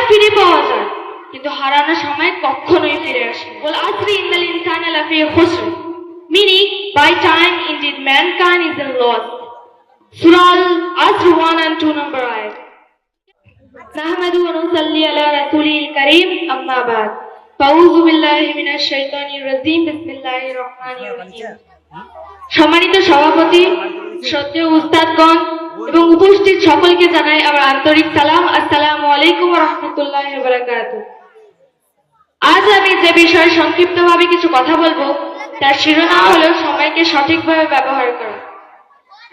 ফিরে পাওয়া যায়, কিন্তু হারানো সময় কখনোই ফিরে আসে। বল আসরি ইন্নাল ইনসানা লাফি খুসর, meaning by time indeed mankind is in loss. Surah Al-Asr 1 and 2 number ayat. نحمده ونصلي على رسوله الكريم أما بعد. فأعوذ بالله من الشيطان الرجيم. بسم الله الرحمن الرحيم. সম্মানিত সভাপতি, শ্রদ্ধেয় উস্তাদগণ এবং উপস্থিত সকলকে জানাই আমার আন্তরিক সালাম। আসসালামু আলাইকুম ওয়া রাহমাতুল্লাহি ওয়া বারাকাতুহু। আজ আমি যে বিষয়ে সংক্ষিপ্তভাবে কিছু কথা বলবো তার শিরোনাম হলো সময়কে সঠিকভাবে ব্যবহার করা।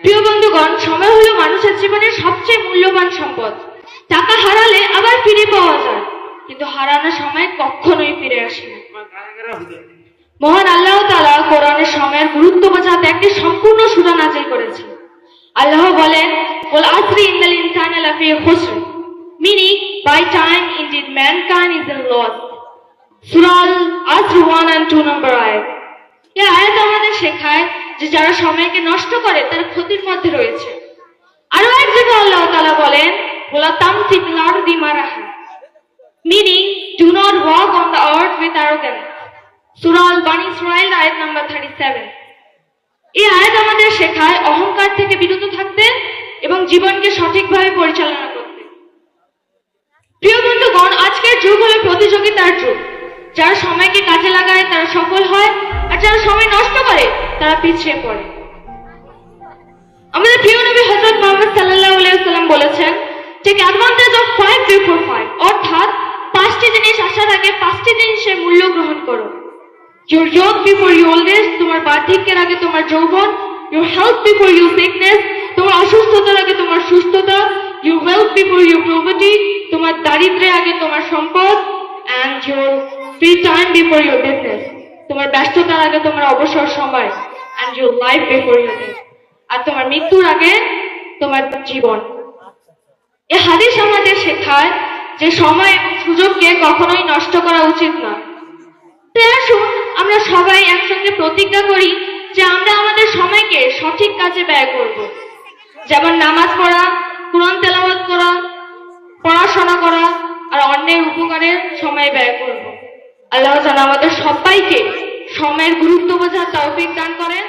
প্রিয় বন্ধুগণ, সময় হলো মানুষের জীবনের সবচেয়ে মূল্যবান সম্পদ। টাকা হারালে আবার ফিরে পাওয়া যায়, কিন্তু হারানো সময় কখনোই ফিরে আসে না। মহান আল্লাহ তাআলা কোরআনে সময়ের গুরুত্ব বোঝাতে একটি সম্পূর্ণ সূরা নাযিল করেছেন। আল্লাহ বলেন, ওয়াল আসরি ইন্নাল ইনসানা লাফি খুসর, meaning by time indeed mankind is in loss. সূরা আল-আসর 1 and 2 নম্বর আয়াত। এই আয়াত আমাদের শেখায় যে যারা সময়কে নষ্ট করে তারা ক্ষতির মধ্যে রয়েছে। আরো এক জায়গায় আল্লাহ তাআলা বলেন, ওয়ালা তামসিকুল আরদি মারাহা, meaning do not walk on the earth with arrogance. সূরা আল-বানী ইসরাঈল আয়াত নাম্বার 37। এই আয়াত আমাদের শেখায় অহংকার থেকে বিরত থাকতে এবং জীবনকে সঠিকভাবে পরিচালনা করতে। প্রিয় বন্ধুগণ, আজকের যুগ হলো প্রতিযোগিতার যুগ। যারা সময়কে কাজে লাগায় তারা সফল হয়, আর যারা সময় নষ্ট করে তারা পিছিয়ে পড়ে। আমাদের প্রিয় নবী হযরত মুহাম্মদ সাল্লাল্লাহু আলাইহি ওয়াসাল্লাম বলেছেন, টেক অ্যাডভান্টেজ অফ 5 বিফোর 5, অর্থাৎ 5টি জিনিস আসার আগে 5টি জিনিসের মূল্য গ্রহণ করো। Your youth before your old age, তোমার বার্ধক্যের আগে তোমার যৌবন। Your health before your sickness, তোমার অসুস্থতার আগে তোমার সুস্থতা। Your wealth before your poverty, তোমার দারিদ্র্যের আগে তোমার সম্পদ। And your free time before your business, তোমার ব্যস্ততার আগে তোমার অবসর সময়। And your life before your death, আর তোমার মৃত্যুর আগে তোমার জীবন। এই হাদিস আমাদের শেখায় যে সময় এবং সুযোগকে কখনোই নষ্ট করা উচিত না। আসুন আমরা সবাই একসঙ্গে প্রতিজ্ঞা করি যে আমরা আমাদের সময়কে সঠিক কাজে ব্যয় করব। যেমন নামাজ পড়া, কুরআন তেলাওয়াত করা, পড়াশোনা করা আর অন্যের উপকারে সময় ব্যয় করব। আল্লাহ যেন আমাদের সবাইকে সময়ের গুরুত্ব বোঝার তৌফিক দান করেন।